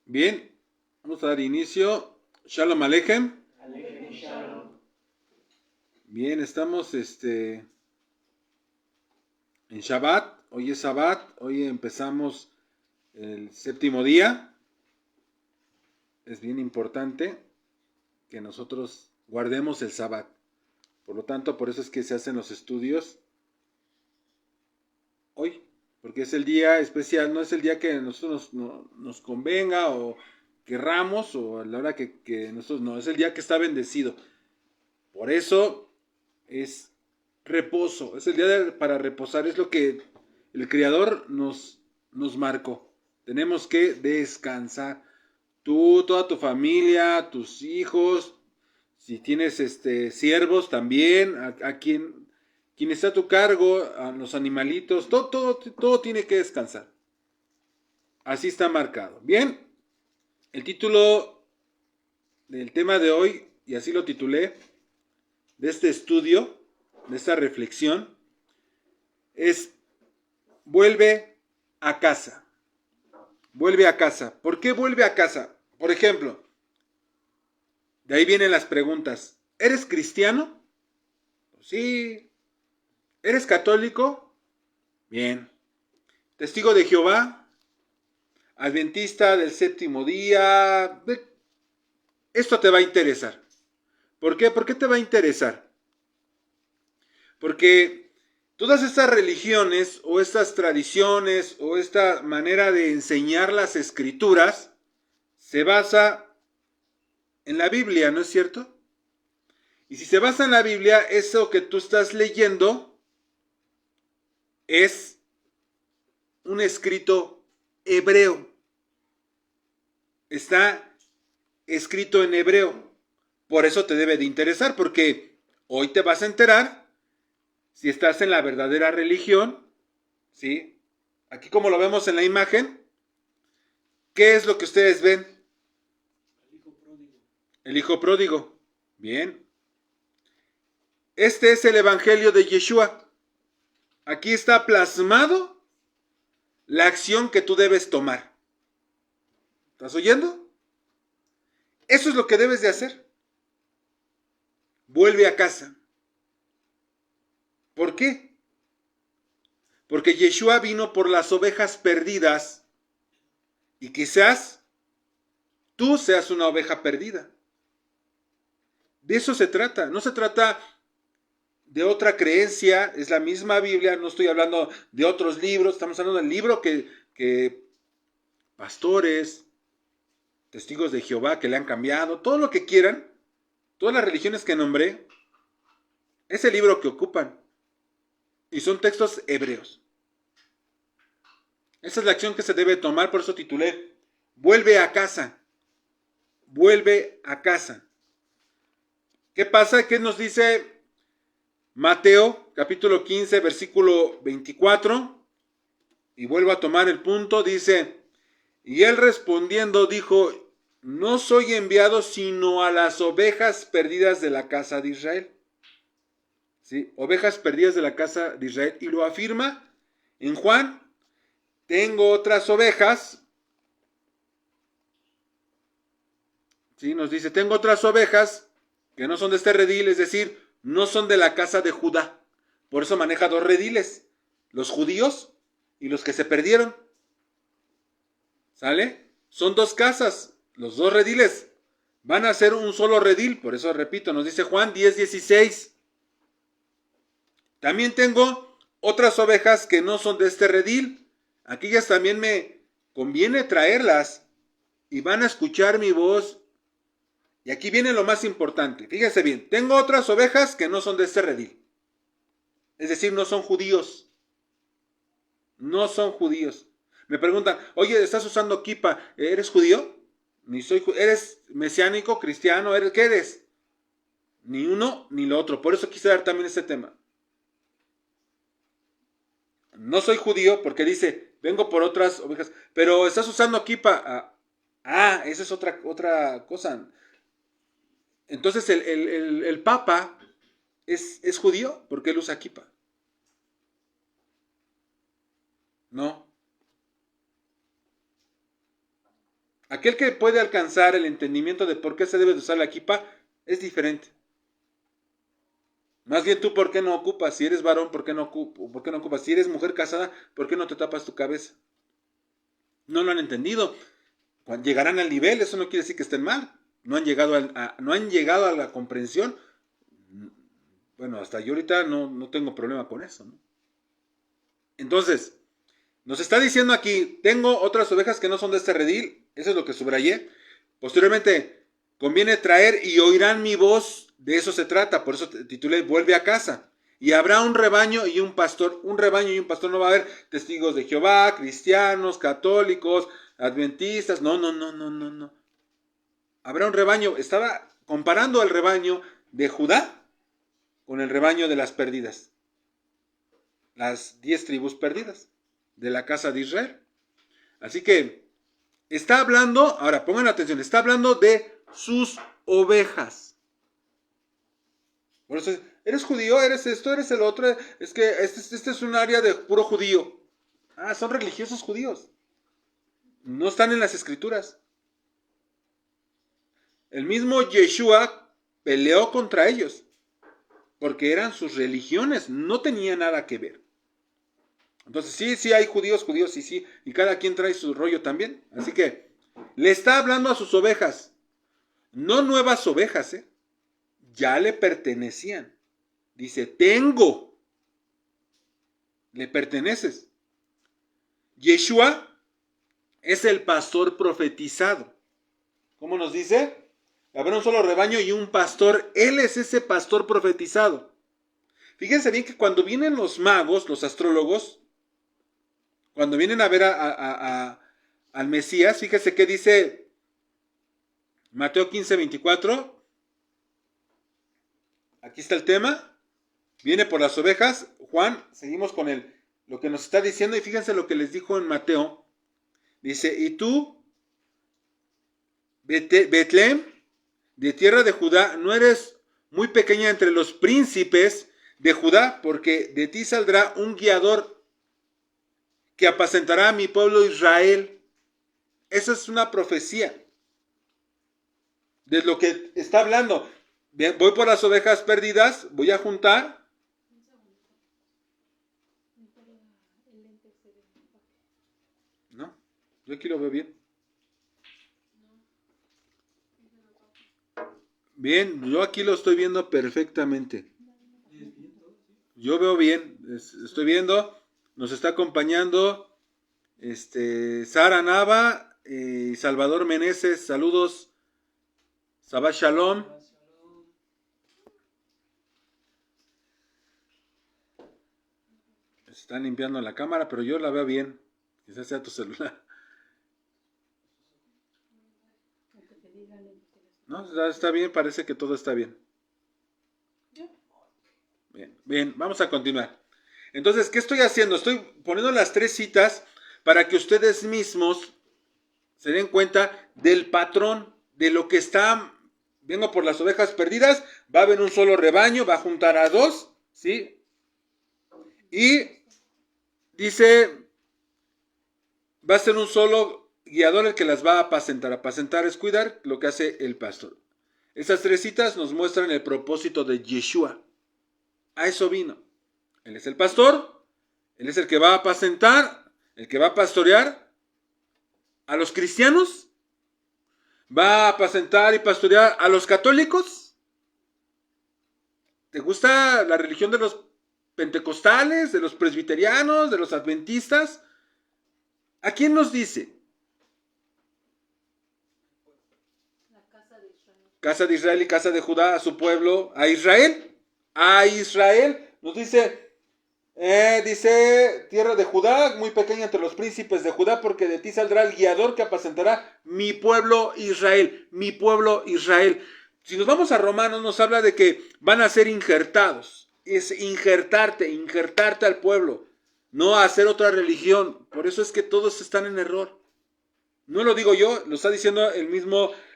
Bien, vamos a dar inicio. Shalom Aleichem. Aleichem Shalom. Bien, estamos en Shabbat. Hoy es Shabbat. Hoy empezamos el séptimo día. Es bien importante que nosotros guardemos el Shabbat. Por lo tanto, por eso es que se hacen los estudios hoy. Porque es el día especial, no es el día que a nosotros nos convenga o querramos o a la hora que nosotros no, es el día que está bendecido. Por eso es reposo, es el día para reposar, es lo que el Creador nos marcó. Tenemos que descansar. Tú, toda tu familia, tus hijos, si tienes siervos también, a quien está a tu cargo, a los animalitos, todo tiene que descansar. Así está marcado. Bien, el título del tema de hoy, y así lo titulé, de este estudio, de esta reflexión, es vuelve a casa. Vuelve a casa. ¿Por qué vuelve a casa? Por ejemplo, de ahí vienen las preguntas. ¿Eres cristiano? Sí. ¿Eres católico? Bien. ¿Testigo de Jehová? ¿Adventista del séptimo día? Esto te va a interesar. ¿Por qué? ¿Por qué te va a interesar? Porque todas estas religiones o estas tradiciones o esta manera de enseñar las escrituras se basa en la Biblia, ¿no es cierto? Y si se basa en la Biblia, eso que tú estás leyendo es un escrito hebreo. Está escrito en hebreo. Por eso te debe de interesar, porque hoy te vas a enterar si estás en la verdadera religión, ¿sí? Aquí como lo vemos en la imagen, ¿qué es lo que ustedes ven? El hijo pródigo. El hijo pródigo. Bien. Este es el evangelio de Yeshua. Aquí está plasmado la acción que tú debes tomar. ¿Estás oyendo? Eso es lo que debes de hacer. Vuelve a casa. ¿Por qué? Porque Yeshua vino por las ovejas perdidas y quizás tú seas una oveja perdida. De eso se trata. No se trata de otra creencia, es la misma Biblia, no estoy hablando de otros libros, estamos hablando del libro que pastores, testigos de Jehová que le han cambiado, todo lo que quieran, todas las religiones que nombré, es el libro que ocupan. Y son textos hebreos. Esa es la acción que se debe tomar, por eso titulé, vuelve a casa. Vuelve a casa. ¿Qué pasa? ¿Qué nos dice Mateo, capítulo 15, versículo 24? Y vuelvo a tomar el punto, dice, y él respondiendo dijo, no soy enviado sino a las ovejas perdidas de la casa de Israel. ¿Sí? Ovejas perdidas de la casa de Israel. Y lo afirma en Juan, tengo otras ovejas. ¿Sí? Nos dice, tengo otras ovejas que no son de este redil, es decir, no son de la casa de Judá. Por eso maneja dos rediles, los judíos y los que se perdieron. ¿Sale? Son dos casas, los dos rediles van a ser un solo redil, por eso repito, nos dice Juan 10:16. También tengo otras ovejas que no son de este redil, aquellas también me conviene traerlas y van a escuchar mi voz. Y aquí viene lo más importante, fíjense bien, tengo otras ovejas que no son de este redil, es decir, no son judíos, no son judíos. Me preguntan, oye, ¿estás usando kipa? ¿Eres judío? Ni soy judío. ¿Eres mesiánico, cristiano? ¿Qué eres? Ni uno ni lo otro. Por eso quise dar también este tema. No soy judío porque dice, vengo por otras ovejas. Pero estás usando kipa. Esa es otra cosa. Entonces el papa es judío porque él usa kipa. No. Aquel que puede alcanzar el entendimiento de por qué se debe de usar la kippah es diferente. Más bien tú, ¿por qué no ocupas? Si eres varón, ¿por qué no ocupas? Si eres mujer casada, ¿por qué no te tapas tu cabeza? No lo han entendido. Cuando llegarán al nivel, eso no quiere decir que estén mal. No han llegado a la comprensión. Bueno, hasta yo ahorita no tengo problema con eso, ¿no? Entonces, nos está diciendo aquí, tengo otras ovejas que no son de este redil. Eso es lo que subrayé. Posteriormente, conviene traer y oirán mi voz. De eso se trata, por eso titulé Vuelve a casa. Y habrá un rebaño y un pastor. Un rebaño y un pastor, no va a haber testigos de Jehová, cristianos, católicos, adventistas. No. Habrá un rebaño. Estaba comparando el rebaño de Judá con el rebaño de las perdidas. Las 10 tribus perdidas de la casa de Israel. Así que está hablando, ahora pongan atención, está hablando de sus ovejas. Por eso, eres judío, eres esto, eres el otro, es que este es un área de puro judío. Ah, son religiosos judíos. No están en las escrituras. El mismo Yeshua peleó contra ellos, porque eran sus religiones, no tenía nada que ver. Entonces sí hay judíos, sí, y cada quien trae su rollo también. Así que le está hablando a sus ovejas, no nuevas ovejas, ya le pertenecían. Dice, tengo, le perteneces. Yeshua es el pastor profetizado. ¿Cómo nos dice? Habrá un solo rebaño y un pastor. Él es ese pastor profetizado. Fíjense bien que cuando vienen los magos, los astrólogos, cuando vienen a ver al Mesías, fíjense que dice Mateo 15:24. Aquí está el tema. Viene por las ovejas. Juan, seguimos con lo que nos está diciendo. Y fíjense lo que les dijo en Mateo. Dice, y tú, Betlem, de tierra de Judá, no eres muy pequeña entre los príncipes de Judá, porque de ti saldrá un guiador que apacentará a mi pueblo Israel. Esa es una profecía de lo que está hablando. Bien, voy por las ovejas perdidas, voy a juntar. No, yo aquí lo veo bien. Bien, yo aquí lo estoy viendo perfectamente. Yo veo bien, estoy viendo, nos está acompañando Sara Nava y Salvador Meneses, saludos, Shabbat Shalom. Están limpiando la cámara, pero yo la veo bien. Quizás sea tu celular. No, está bien, parece que todo está bien. Bien, vamos a continuar. Entonces, ¿qué estoy haciendo? Estoy poniendo las 3 citas para que ustedes mismos se den cuenta del patrón, de lo que está. Vengo por las ovejas perdidas, va a haber un solo rebaño, va a juntar a 2, ¿sí? Y dice, va a ser un solo guiador el que las va a apacentar. Apacentar es cuidar, lo que hace el pastor. Estas 3 citas nos muestran el propósito de Yeshua. A eso vino. Él es el pastor, él es el que va a apacentar, el que va a pastorear a los cristianos, va a apacentar y pastorear a los católicos. ¿Te gusta la religión de los pentecostales, de los presbiterianos, de los adventistas? ¿A quién nos dice? La casa de Israel. Casa de Israel y casa de Judá, a su pueblo, a Israel. A Israel. Nos dice, tierra de Judá, muy pequeña entre los príncipes de Judá, porque de ti saldrá el guiador que apacentará mi pueblo Israel. Mi pueblo Israel. Si nos vamos a Romanos, nos habla de que van a ser injertados. Es injertarte al pueblo. No a hacer otra religión. Por eso es que todos están en error. No lo digo yo, lo está diciendo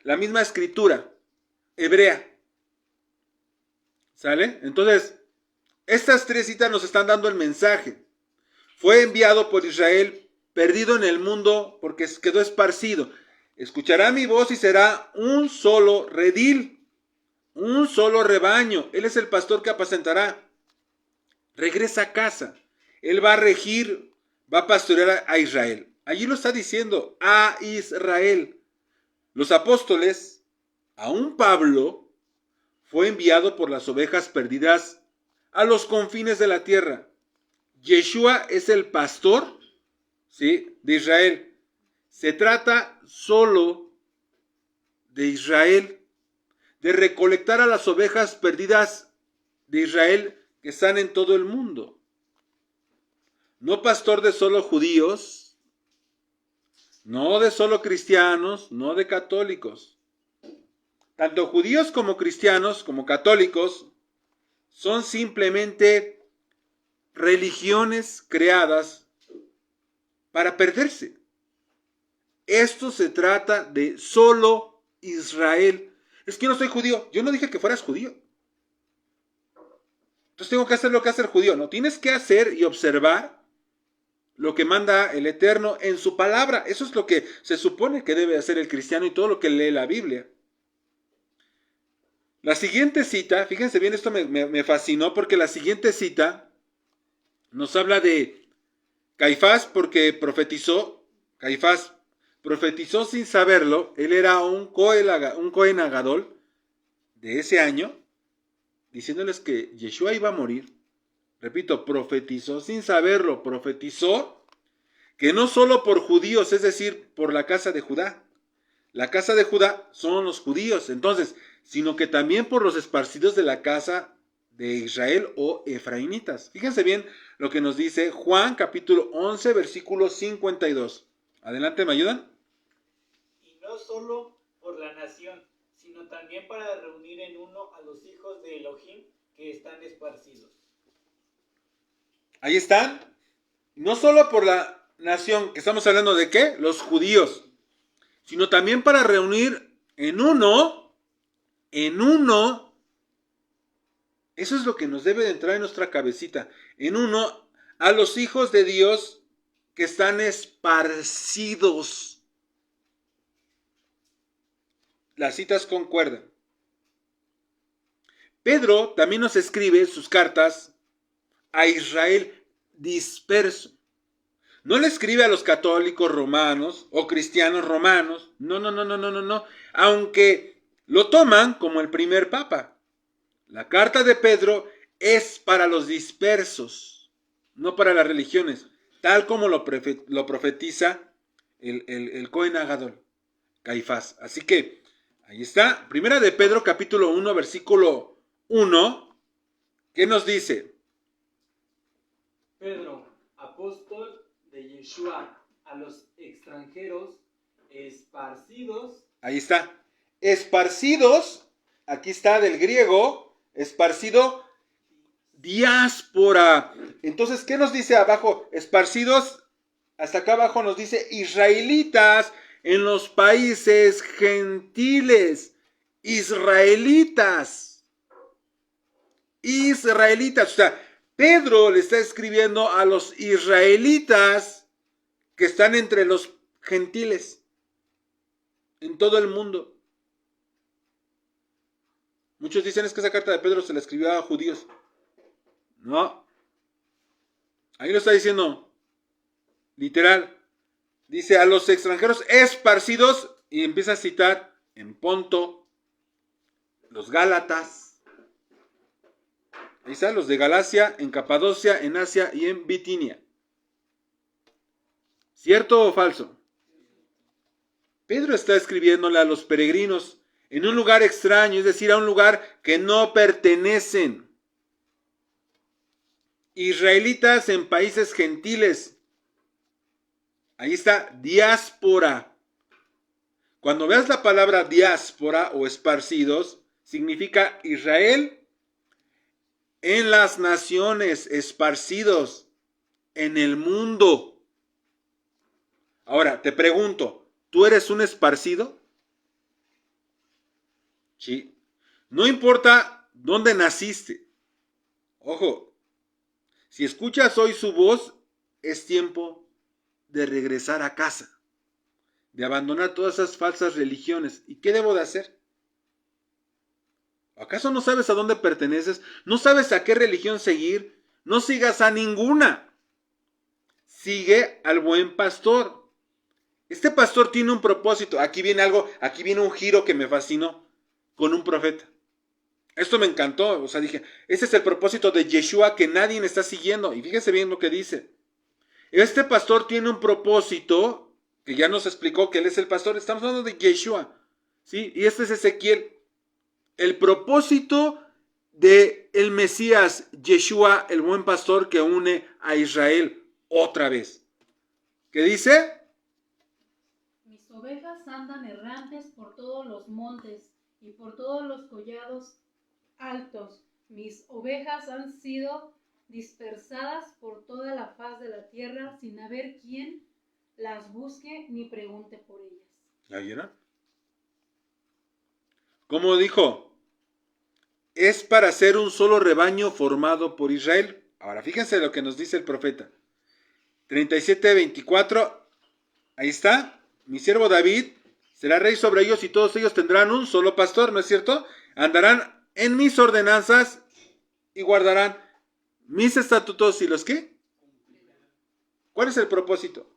la misma escritura hebrea. ¿Sale? Entonces, estas 3 citas nos están dando el mensaje. Fue enviado por Israel, perdido en el mundo porque quedó esparcido. escuchará mi voz y será un solo redil, un solo rebaño. Él es el pastor que apacentará. Regresa a casa. Él va a regir, va a pastorear a Israel. Allí lo está diciendo, a Israel. Los apóstoles, aún Pablo, fue enviado por las ovejas perdidas a los confines de la tierra. Yeshua es el pastor, ¿sí?, de Israel. Se trata solo de Israel, de recolectar a las ovejas perdidas de Israel que están en todo el mundo. No pastor de solo judíos, no de solo cristianos, no de católicos. Tanto judíos como cristianos, como católicos, son simplemente religiones creadas para perderse. Esto se trata de solo Israel. Es que yo no soy judío. Yo no dije que fueras judío. Entonces tengo que hacer lo que hace el judío. No, tienes que hacer y observar lo que manda el Eterno en su palabra. Eso es lo que se supone que debe hacer el cristiano y todo lo que lee la Biblia. La siguiente cita, fíjense bien, esto me fascinó porque la siguiente cita nos habla de Caifás porque profetizó. Caifás profetizó sin saberlo. Él era un Cohen Agadol de ese año, diciéndoles que Yeshua iba a morir. Repito, profetizó sin saberlo. Profetizó que no solo por judíos, es decir, por la casa de Judá. La casa de Judá son los judíos, entonces, sino que también por los esparcidos de la casa de Israel o efraimitas. Fíjense bien lo que nos dice Juan capítulo 11, versículo 52. Adelante, ¿me ayudan? Y no solo por la nación, sino también para reunir en uno a los hijos de Elohim que están esparcidos. Ahí están. No solo por la nación, que estamos hablando de ¿qué? Los judíos. Sino también para reunir en uno, eso es lo que nos debe de entrar en nuestra cabecita, en uno, a los hijos de Dios que están esparcidos. Las citas concuerdan. Pedro también nos escribe sus cartas a Israel disperso. No le escribe a los católicos romanos o cristianos romanos. No. Aunque lo toman como el primer papa. La carta de Pedro es para los dispersos, no para las religiones, tal como lo profetiza el Cohen Agadol, Caifás. Así que, ahí está. Primera de Pedro, capítulo 1, versículo 1. ¿Qué nos dice? Pedro, apóstol de Yeshua, a los extranjeros esparcidos. Ahí está. Esparcidos, aquí está del griego, esparcido, diáspora. Entonces, ¿qué nos dice abajo? Esparcidos, hasta acá abajo nos dice israelitas en los países gentiles. Israelitas. Israelitas, o sea, Pedro le está escribiendo a los israelitas que están entre los gentiles en todo el mundo. Muchos dicen es que esa carta de Pedro se la escribió a judíos. No. Ahí lo está diciendo literal. Dice a los extranjeros esparcidos y empieza a citar en Ponto, los Gálatas. Ahí están los de Galacia, en Capadocia, en Asia y en Bitinia. ¿Cierto o falso? Pedro está escribiéndole a los peregrinos en un lugar extraño, es decir, a un lugar que no pertenecen. Israelitas en países gentiles. Ahí está, diáspora. Cuando veas la palabra diáspora o esparcidos, significa Israel en las naciones, esparcidos en el mundo. Ahora, te pregunto, ¿tú eres un esparcido? Sí. No importa dónde naciste. Ojo, si escuchas hoy su voz, es tiempo de regresar a casa. de abandonar todas esas falsas religiones. ¿Y qué debo de hacer? ¿Acaso no sabes a dónde perteneces? ¿No sabes a qué religión seguir? No sigas a ninguna. Sigue al buen pastor. Este pastor tiene un propósito. Aquí viene un giro que me fascinó con un profeta. Esto me encantó. O sea, dije, ese es el propósito de Yeshua que nadie está siguiendo. Y fíjese bien lo que dice. Este pastor tiene un propósito que ya nos explicó que él es el pastor. Estamos hablando de Yeshua, ¿sí? Y este es Ezequiel. El propósito de el Mesías, Yeshua, el buen pastor que une a Israel otra vez. ¿Qué dice? Mis ovejas andan errantes por todos los montes y por todos los collados altos. Mis ovejas han sido dispersadas por toda la faz de la tierra sin haber quien las busque ni pregunte por ellas. ¿La vieron? ¿Cómo dijo? Es para ser un solo rebaño formado por Israel. Ahora fíjense lo que nos dice el profeta. 37:24. Ahí está. Mi siervo David será rey sobre ellos y todos ellos tendrán un solo pastor, ¿no es cierto? Andarán en mis ordenanzas y guardarán mis estatutos y los ¿qué? ¿Cuál es el propósito?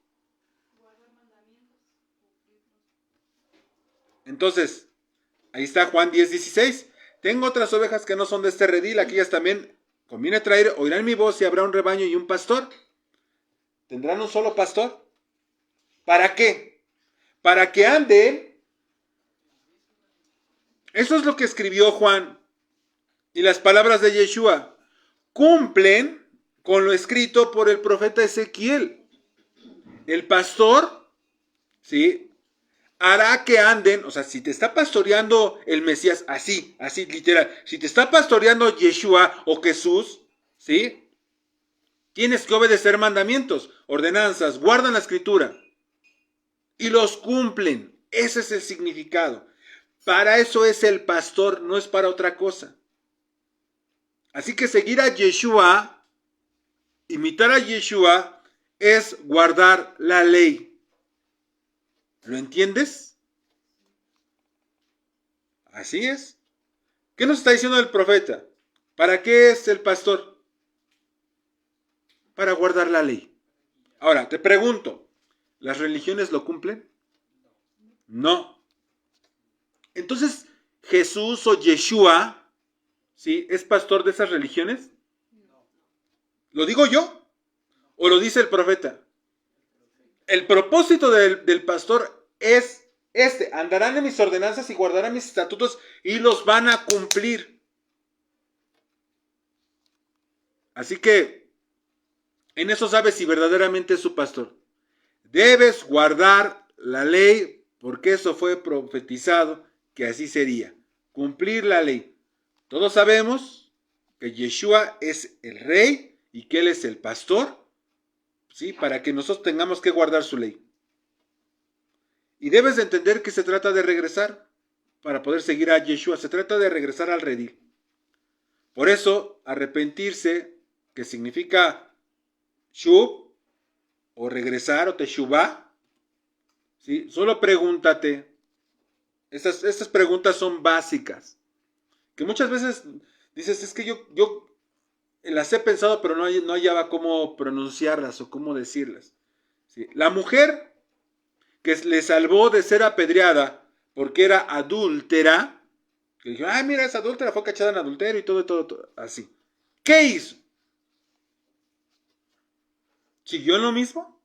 Entonces, ahí está Juan 10:16. Tengo otras ovejas que no son de este redil, aquellas también conviene traer, oirán mi voz y habrá un rebaño y un pastor. ¿Tendrán un solo pastor? ¿Para qué? Para que anden. Eso es lo que escribió Juan. Y las palabras de Yeshua cumplen con lo escrito por el profeta Ezequiel. El pastor, ¿sí?, hará que anden, o sea, si te está pastoreando el Mesías, así literal, si te está pastoreando Yeshua o Jesús, ¿sí?, tienes que obedecer mandamientos, ordenanzas, guardan la escritura y los cumplen. Ese es el significado. Para eso es el pastor, no es para otra cosa. Así que seguir a Yeshua, imitar a Yeshua, es guardar la ley. ¿Lo entiendes? Así es. ¿Qué nos está diciendo el profeta? ¿Para qué es el pastor? Para guardar la ley. Ahora, te pregunto, ¿las religiones lo cumplen? No. Entonces, ¿Jesús o Yeshua, ¿sí?, es pastor de esas religiones? ¿Lo digo yo? ¿O lo dice el profeta? El propósito del pastor es este: andarán en mis ordenanzas y guardarán mis estatutos y los van a cumplir. Así que en eso sabes si verdaderamente es su pastor. Debes guardar la ley porque eso fue profetizado que así sería. Cumplir la ley. Todos sabemos que Yeshua es el rey y que él es el pastor, ¿sí?, para que nosotros tengamos que guardar su ley. Y debes de entender que se trata de regresar para poder seguir a Yeshua. Se trata de regresar al redil. Por eso, arrepentirse, que significa shub, o regresar, o teshuvah, ¿sí?, solo pregúntate. Estas preguntas son básicas, que muchas veces dices, es que yo las he pensado, pero no hallaba cómo pronunciarlas o cómo decirlas. ¿Sí? La mujer que le salvó de ser apedreada porque era adúltera, que dijo, ay, mira, esa adúltera fue cachada en adulterio y todo, así. ¿Qué hizo? ¿Siguió en lo mismo?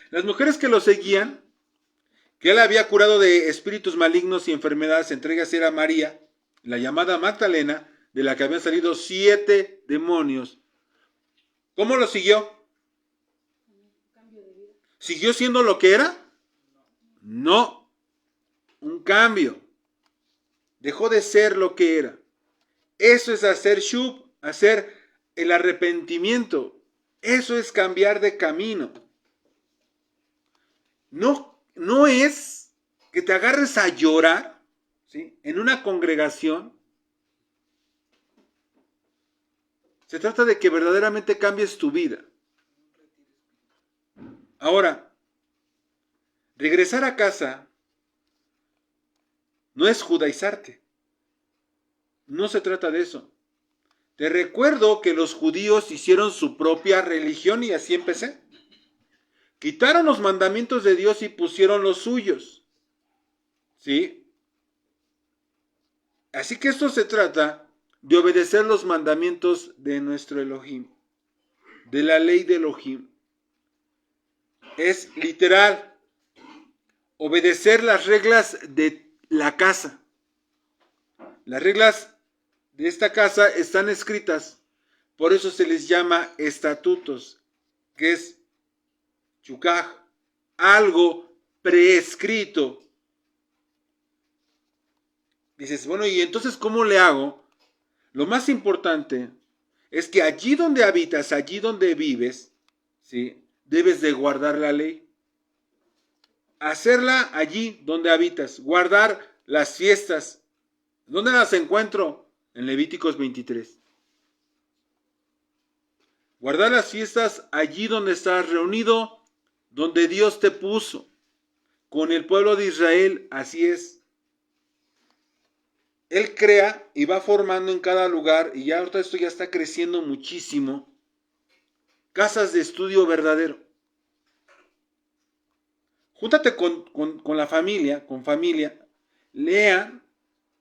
Las mujeres que lo seguían, que él había curado de espíritus malignos y enfermedades, entre ellas era María, la llamada Magdalena, de la que habían salido 7 demonios. ¿Cómo lo siguió? ¿Siguió siendo lo que era? No. Un cambio. Dejó de ser lo que era. Eso es hacer shub, hacer el arrepentimiento. Eso es cambiar de camino. No es que te agarres a llorar, ¿sí?, en una congregación. Se trata de que verdaderamente cambies tu vida. Ahora, regresar a casa no es judaizarte. No se trata de eso. Te recuerdo que los judíos hicieron su propia religión y así empecé. Quitaron los mandamientos de Dios y pusieron los suyos. ¿Sí? Así que esto se trata de obedecer los mandamientos de nuestro Elohim, de la ley de Elohim. Es literal, obedecer las reglas de la casa. Las reglas de esta casa están escritas, por eso se les llama estatutos, que es chukaj, algo preescrito. Dices, bueno, ¿y entonces cómo le hago? Lo más importante es que allí donde habitas, allí donde vives, ¿sí?, debes de guardar la ley. Hacerla allí donde habitas, guardar las fiestas. ¿Dónde las encuentro? En Levíticos 23. Guardar las fiestas allí donde estás reunido, donde Dios te puso. Con el pueblo de Israel, así es. Él crea y va formando en cada lugar, y ya ahorita esto ya está creciendo muchísimo, casas de estudio verdadero. Júntate con la familia, con familia, lea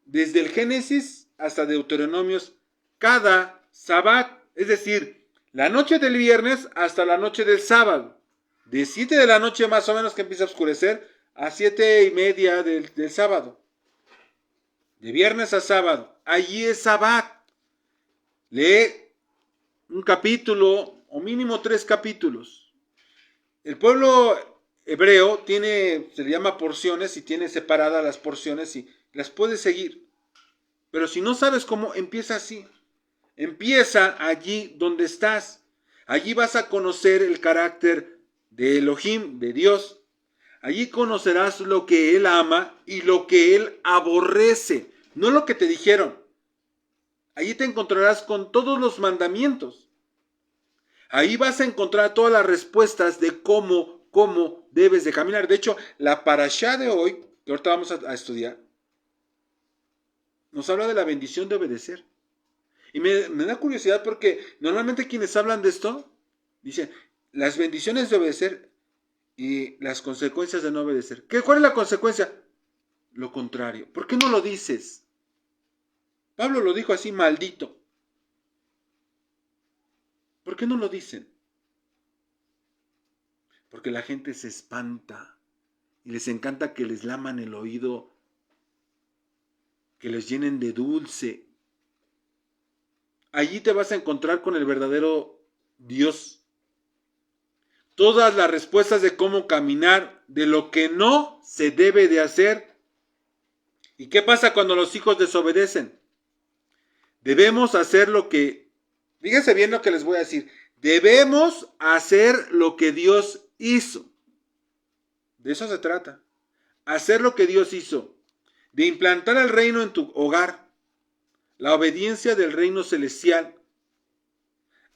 desde el Génesis hasta Deuteronomios cada sábado, es decir, la noche del viernes hasta la noche del sábado, de 7 de la noche más o menos que empieza a oscurecer, a 7:30 del sábado, de viernes a sábado, allí es sábado. Lee un capítulo o mínimo 3 capítulos. El pueblo hebreo se le llama porciones y tiene separadas las porciones y las puedes seguir. Pero si no sabes cómo, empieza así. Empieza allí donde estás. Allí vas a conocer el carácter de Elohim, de Dios. Allí conocerás lo que Él ama y lo que Él aborrece. No lo que te dijeron. Allí te encontrarás con todos los mandamientos. Ahí vas a encontrar todas las respuestas de cómo debes de caminar. De hecho, la parashá de hoy, que ahorita vamos a estudiar, nos habla de la bendición de obedecer. Y me da curiosidad porque normalmente quienes hablan de esto, dicen las bendiciones de obedecer y las consecuencias de no obedecer. ¿Cuál es la consecuencia? Lo contrario. ¿Por qué no lo dices? Pablo lo dijo así, maldito. ¿Por qué no lo dicen? Porque la gente se espanta y les encanta que les laman el oído, que les llenen de dulce. Allí te vas a encontrar con el verdadero Dios. Todas las respuestas de cómo caminar, de lo que no se debe de hacer. ¿Y qué pasa cuando los hijos desobedecen? Debemos hacer lo que... Fíjense bien lo que les voy a decir. Debemos hacer lo que Dios hizo. De eso se trata. Hacer lo que Dios hizo. De implantar el reino en tu hogar. La obediencia del reino celestial.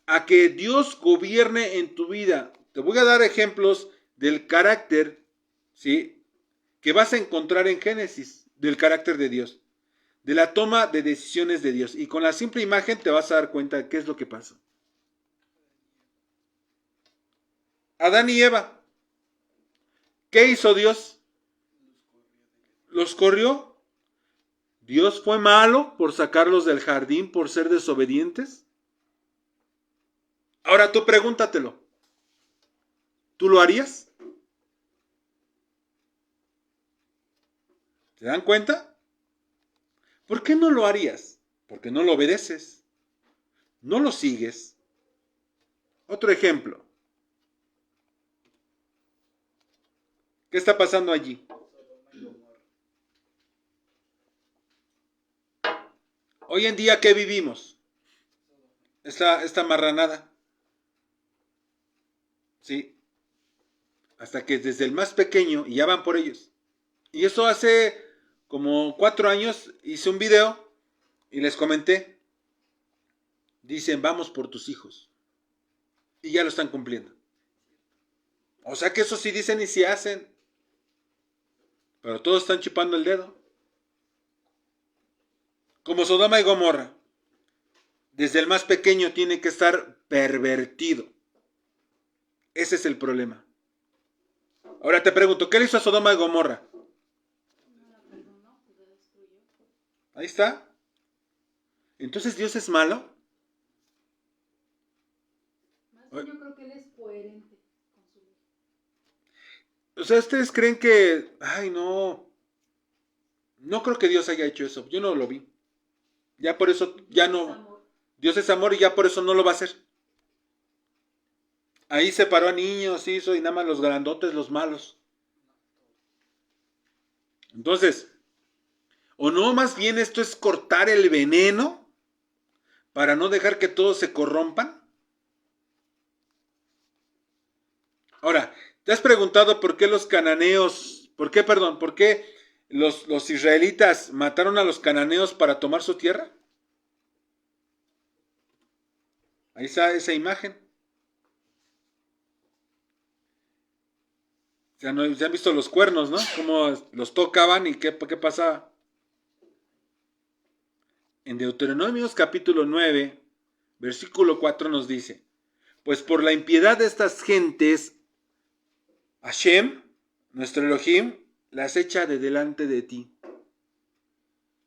A que Dios gobierne en tu vida. Te voy a dar ejemplos del carácter, ¿sí?, que vas a encontrar en Génesis, del carácter de Dios. De la toma de decisiones de Dios. Y con la simple imagen te vas a dar cuenta de qué es lo que pasa. Adán y Eva. ¿Qué hizo Dios? ¿Los corrió? ¿Dios fue malo por sacarlos del jardín por ser desobedientes? Ahora tú pregúntatelo. ¿Tú lo harías? ¿Se dan cuenta? ¿Por qué no lo harías? Porque no lo obedeces. No lo sigues. Otro ejemplo. ¿Qué está pasando allí? Hoy en día, ¿qué vivimos? Esta marranada. Sí. Hasta que desde el más pequeño, y ya van por ellos. Y eso hace como 4 años hice un video y les comenté. Dicen, vamos por tus hijos. Y ya lo están cumpliendo. O sea que eso sí dicen y sí hacen. Pero todos están chupando el dedo. Como Sodoma y Gomorra. Desde el más pequeño tiene que estar pervertido. Ese es el problema. Ahora te pregunto, ¿qué le hizo a Sodoma y Gomorra? No la perdonó, pues la destruyó. Ahí está. Entonces Dios es malo. Más bien yo creo que él es coherente con su vida. O sea, ¿ustedes creen que... Ay, no. No creo que Dios haya hecho eso. Yo no lo vi. Ya por eso, ya Es no. amor. Dios es amor y ya por eso no lo va a hacer. Ahí separó a niños, hizo y nada más los grandotes, los malos. Entonces, o no, más bien esto es cortar el veneno para no dejar que todos se corrompan. Ahora, ¿te has preguntado por qué los cananeos, por qué los israelitas mataron a los cananeos para tomar su tierra? Ahí está esa imagen. Se han visto los cuernos, ¿no? Cómo los tocaban y qué pasaba. En Deuteronomios capítulo 9, versículo 4 nos dice, pues por la impiedad de estas gentes, Hashem, nuestro Elohim, las echa de delante de ti.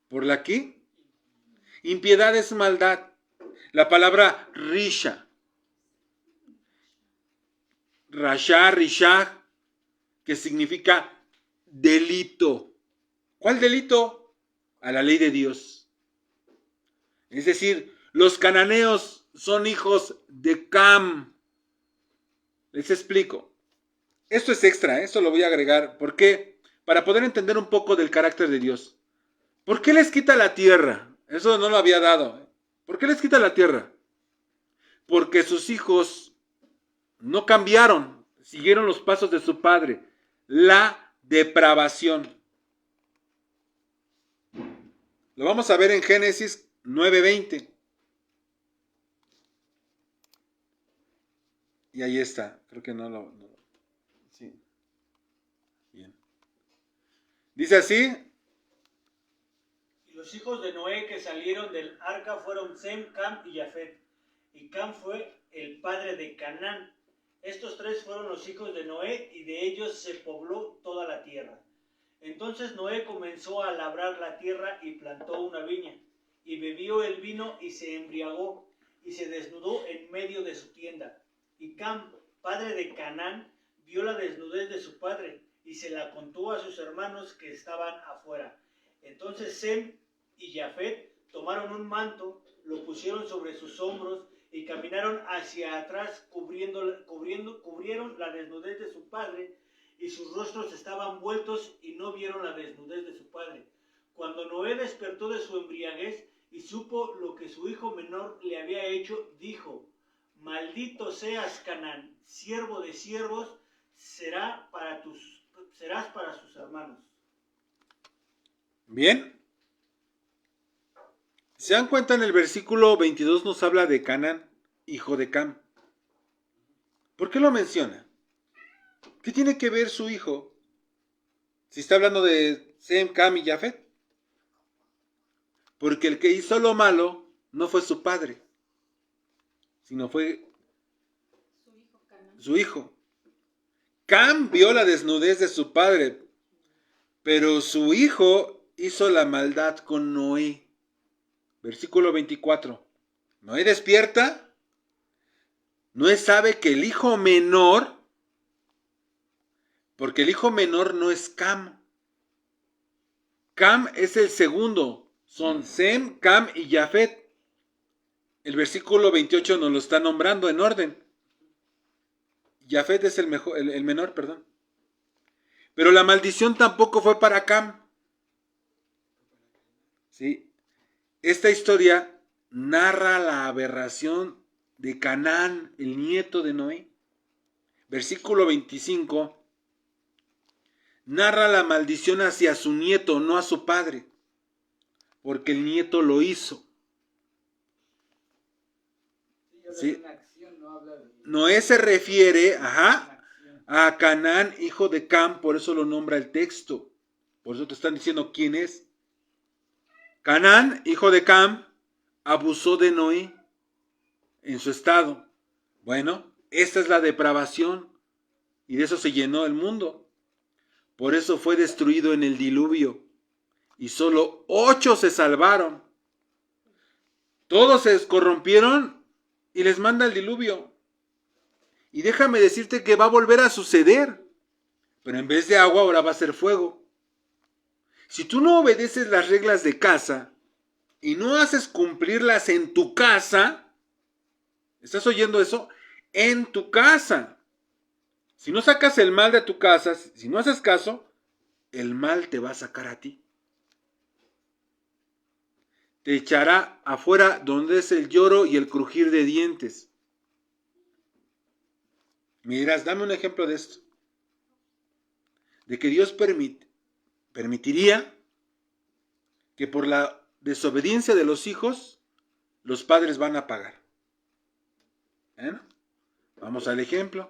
¿Por la qué? Impiedad es maldad. La palabra risha, risha, que significa delito. ¿Cuál delito? A la ley de Dios. Es decir, los cananeos son hijos de Cam. Les explico. Esto es extra, esto lo voy a agregar. ¿Por qué? Para poder entender un poco del carácter de Dios. ¿Por qué les quita la tierra? Eso no lo había dado. ¿Por qué les quita la tierra? Porque sus hijos no cambiaron, siguieron los pasos de su padre. La depravación. Lo vamos a ver en Génesis 9:20. Y ahí está. Creo que no. Sí. Bien. Dice así. Y los hijos de Noé que salieron del arca fueron Sem, Cam y Jafet. Y Cam fue el padre de Canaán. Estos tres fueron los hijos de Noé y de ellos se pobló toda la tierra. Entonces Noé comenzó a labrar la tierra y plantó una viña. Y bebió el vino y se embriagó y se desnudó en medio de su tienda. Y Cam, padre de Canaán, vio la desnudez de su padre y se la contó a sus hermanos que estaban afuera. Entonces Sem y Jafet tomaron un manto, lo pusieron sobre sus hombros y caminaron hacia atrás cubrieron la desnudez de su padre y sus rostros estaban vueltos y no vieron la desnudez de su padre. Cuando Noé despertó de su embriaguez y supo lo que su hijo menor le había hecho, dijo: maldito seas Canaán, siervo de siervos serás para sus hermanos. Bien. ¿Se dan cuenta? En el versículo 22 nos habla de Canaán, hijo de Cam. ¿Por qué lo menciona? ¿Qué tiene que ver su hijo? Si está hablando de Sem, Cam y Jafet. Porque el que hizo lo malo no fue su padre, sino fue Su hijo Canaán. su hijo. Cam vio la desnudez de su padre, pero su hijo hizo la maldad con Noé. Versículo 24. Noé despierta. Noé sabe que el hijo menor, porque el hijo menor no es Cam. Cam es el segundo. Son Sem, Cam y Jafet. El versículo 28 nos lo está nombrando en orden. Jafet es el menor, perdón. Pero la maldición tampoco fue para Cam. ¿Sí? Esta historia narra la aberración de Canaán, el nieto de Noé. Versículo 25 narra la maldición hacia su nieto, no a su padre, porque el nieto lo hizo. ¿Sí? Noé se refiere, a Canaán, hijo de Cam, por eso lo nombra el texto. Por eso te están diciendo quién es. Canaán, hijo de Cam, abusó de Noé en su estado. Bueno, esta es la depravación y de eso se llenó el mundo. Por eso fue destruido en el diluvio y solo 8 se salvaron. Todos se corrompieron y les manda el diluvio. Y déjame decirte que va a volver a suceder, pero en vez de agua ahora va a ser fuego. Si tú no obedeces las reglas de casa y no haces cumplirlas en tu casa, ¿estás oyendo eso? En tu casa. Si no sacas el mal de tu casa, si no haces caso, el mal te va a sacar a ti. Te echará afuera donde es el lloro y el crujir de dientes. Me dirás, dame un ejemplo de esto. De que Dios permitiría que por la desobediencia de los hijos, los padres van a pagar. Vamos al ejemplo.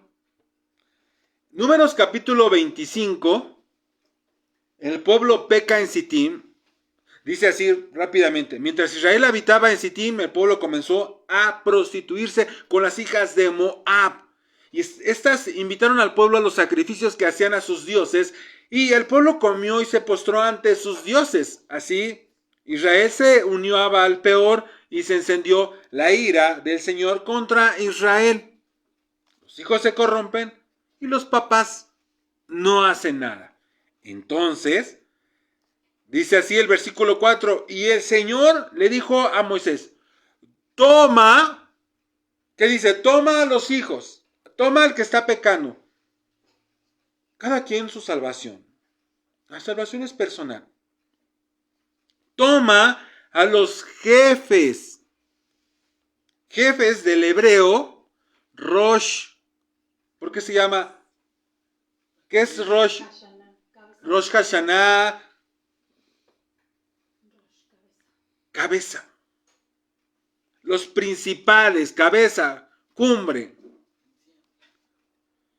Números capítulo 25. El pueblo peca en Sittim. Dice así rápidamente. Mientras Israel habitaba en Sittim, el pueblo comenzó a prostituirse con las hijas de Moab. Y estas invitaron al pueblo a los sacrificios que hacían a sus dioses. Y el pueblo comió y se postró ante sus dioses. Así, Israel se unió a Baal-peor y se encendió la ira del Señor contra Israel. Los hijos se corrompen y los papás no hacen nada. Entonces, dice así el versículo 4, y el Señor le dijo a Moisés, toma, ¿qué dice? Toma a los hijos, toma al que está pecando. Cada quien su salvación. La salvación es personal. Toma a los jefes del hebreo, Rosh. ¿Por qué se llama? ¿Qué es Rosh? Rosh Hashanah. Cabeza. Los principales, cabeza, cumbre.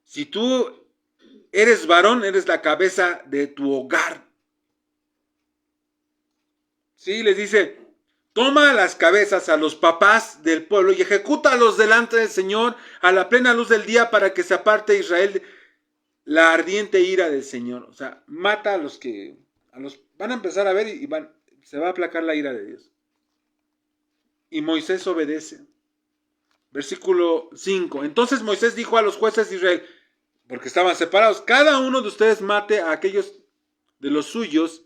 Si tú eres varón, eres la cabeza de tu hogar. Sí, les dice, toma las cabezas a los papás del pueblo y ejecútalos delante del Señor a la plena luz del día para que se aparte Israel la ardiente ira del Señor. O sea, mata a los que van a empezar a ver y se va a aplacar la ira de Dios. Y Moisés obedece. Versículo 5. Entonces Moisés dijo a los jueces de Israel, porque estaban separados, cada uno de ustedes mate a aquellos de los suyos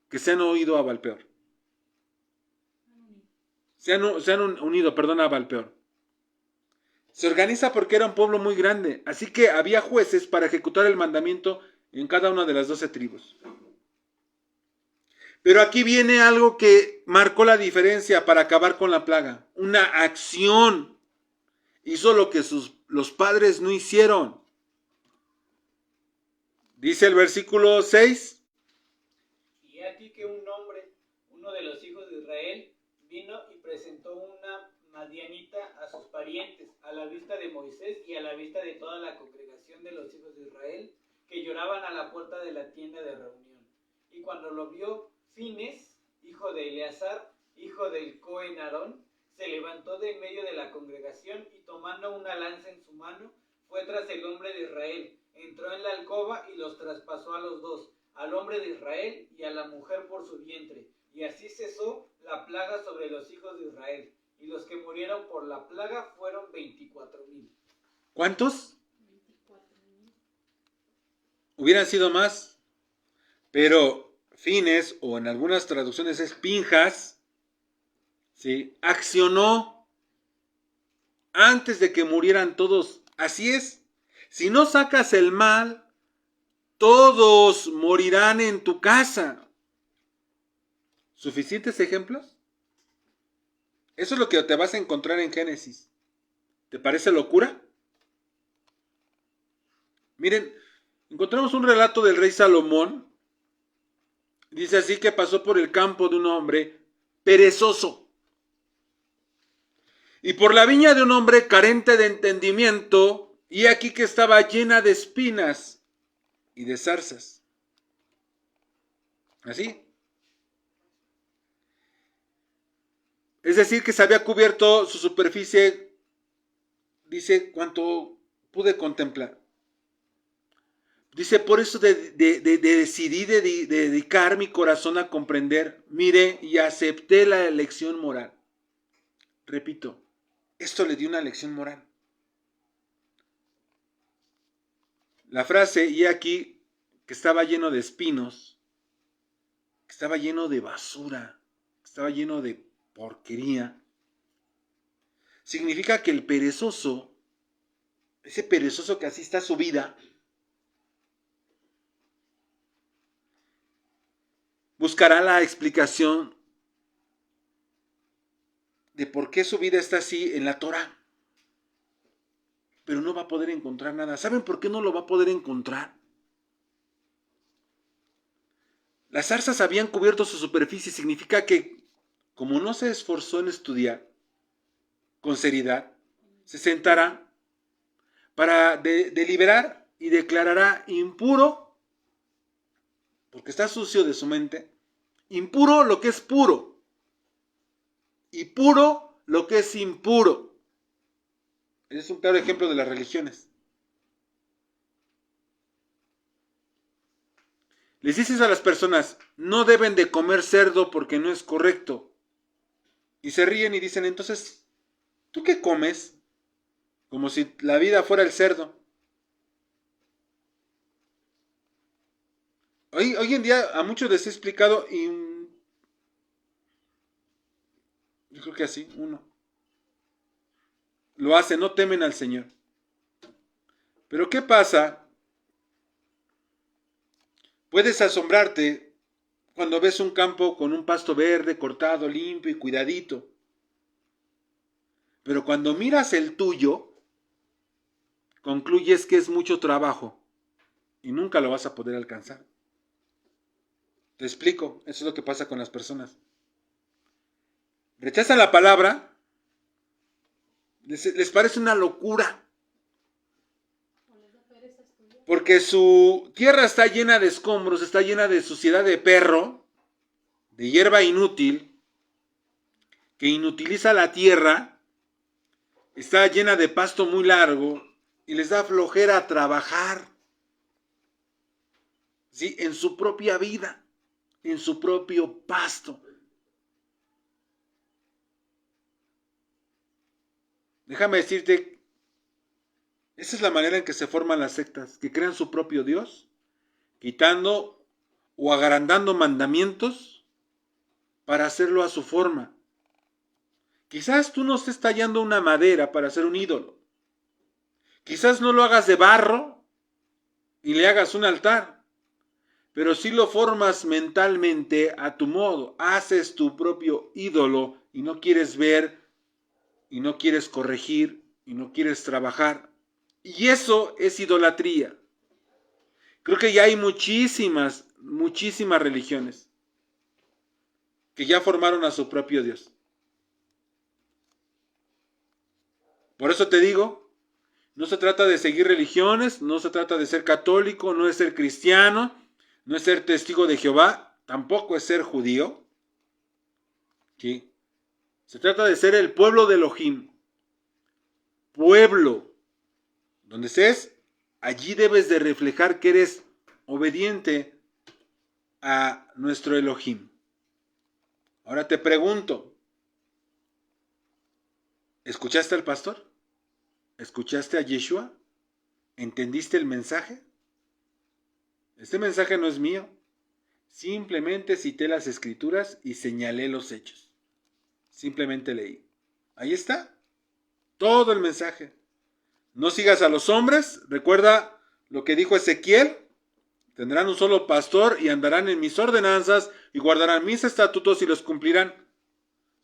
que se han oído a Baal-peor. Se han unido a Baal-peor. Se organiza porque era un pueblo muy grande, así que había jueces para ejecutar el mandamiento en cada una de las 12 tribus. Pero aquí viene algo que marcó la diferencia para acabar con la plaga. Una acción. Hizo lo que los padres no hicieron. Dice el versículo 6. Y aquí que un hombre, uno de los hijos de Israel, vino y presentó una madianita a sus parientes, a la vista de Moisés y a la vista de toda la congregación de los hijos de Israel, que lloraban a la puerta de la tienda de reunión. Y cuando lo vio Fines, hijo de Eleazar, hijo del Cohen Aarón, se levantó de en medio de la congregación y tomando una lanza en su mano, fue tras el hombre de Israel, entró en la alcoba y los traspasó a los dos, al hombre de Israel y a la mujer por su vientre. Y así cesó la plaga sobre los hijos de Israel. Y los que murieron por la plaga fueron 24,000. ¿Cuántos? 24,000. Hubieran sido más, pero Fines, o en algunas traducciones es Pinjas, ¿sí?, accionó antes de que murieran todos. Así es, si no sacas el mal, todos morirán en tu casa. ¿Suficientes ejemplos? Eso es lo que te vas a encontrar en Génesis. ¿Te parece locura? Miren, encontramos un relato del rey Salomón. Dice así que pasó por el campo de un hombre perezoso y por la viña de un hombre carente de entendimiento y aquí que estaba llena de espinas y de zarzas. Así. Es decir, que se había cubierto su superficie, dice, cuanto pude contemplar. Dice, por eso decidí dedicar mi corazón a comprender, miré y acepté la lección moral. Repito, esto le dio una lección moral. La frase, y aquí, que estaba lleno de espinos, que estaba lleno de basura, que estaba lleno de porquería, significa que el perezoso, ese perezoso que así está su vida, buscará la explicación de por qué su vida está así en la Torá, pero no va a poder encontrar nada. ¿Saben por qué no lo va a poder encontrar? Las zarzas habían cubierto su superficie, significa que, como no se esforzó en estudiar con seriedad, se sentará para deliberar y declarará impuro, porque está sucio de su mente, impuro lo que es puro y puro lo que es impuro. Ese es un claro ejemplo de las religiones. Les dices a las personas, no deben de comer cerdo porque no es correcto. Y se ríen y dicen, entonces, ¿tú qué comes? Como si la vida fuera el cerdo. Hoy en día a muchos les he explicado, y yo creo que así, uno lo hace, no temen al Señor. Pero ¿qué pasa? Puedes asombrarte cuando ves un campo con un pasto verde, cortado, limpio y cuidadito. Pero cuando miras el tuyo, concluyes que es mucho trabajo y nunca lo vas a poder alcanzar. Te explico, eso es lo que pasa con las personas. Rechazan la palabra, les parece una locura, porque su tierra está llena de escombros, está llena de suciedad de perro, de hierba inútil, que inutiliza la tierra, está llena de pasto muy largo y les da flojera trabajar, ¿sí? En su propia vida, en su propio pasto. Déjame decirte, esa es la manera en que se forman las sectas, que crean su propio Dios, quitando o agrandando mandamientos para hacerlo a su forma. Quizás tú no estés tallando una madera para hacer un ídolo. Quizás no lo hagas de barro y le hagas un altar, pero sí lo formas mentalmente a tu modo. Haces tu propio ídolo y no quieres ver, y no quieres corregir, y no quieres trabajar. Y eso es idolatría. Creo que ya hay muchísimas religiones que ya formaron a su propio Dios. Por eso te digo, no se trata de seguir religiones, no se trata de ser católico, no es ser cristiano, no es ser testigo de Jehová, tampoco es ser judío. ¿Sí? Se trata de ser el pueblo de Elohim. Pueblo. Donde estés, allí debes de reflejar que eres obediente a nuestro Elohim. Ahora te pregunto, ¿escuchaste al pastor? ¿Escuchaste a Yeshua? ¿Entendiste el mensaje? Este mensaje no es mío. Simplemente cité las escrituras y señalé los hechos. Simplemente leí. Ahí está. Todo el mensaje. No sigas a los hombres. Recuerda lo que dijo Ezequiel. Tendrán un solo pastor y andarán en mis ordenanzas y guardarán mis estatutos y los cumplirán.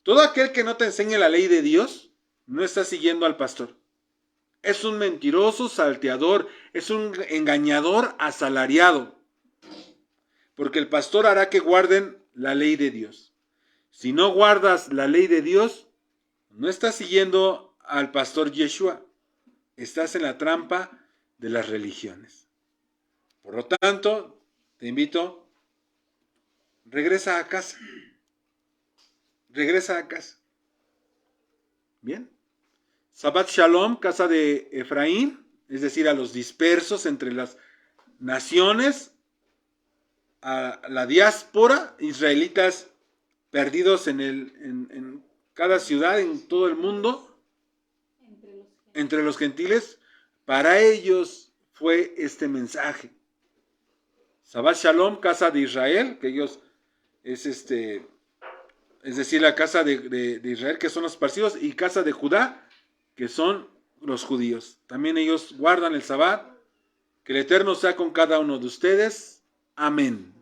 Todo aquel que no te enseñe la ley de Dios no está siguiendo al pastor. Es un mentiroso, salteador, es un engañador asalariado. Porque el pastor hará que guarden la ley de Dios. Si no guardas la ley de Dios, no estás siguiendo al pastor Yeshua. estás en la trampa de las religiones. Por lo tanto, te invito, regresa a casa. Regresa a casa. Bien. Shabbat Shalom, casa de Efraín, es decir, a los dispersos entre las naciones, a la diáspora, israelitas perdidos en cada ciudad, en todo el mundo, entre los gentiles. Para ellos fue este mensaje. Shabbat Shalom, casa de Israel, que ellos es decir, la casa de Israel, que son los esparcidos, y casa de Judá, que son los judíos. También ellos guardan el Sabbat. Que el Eterno sea con cada uno de ustedes. Amén.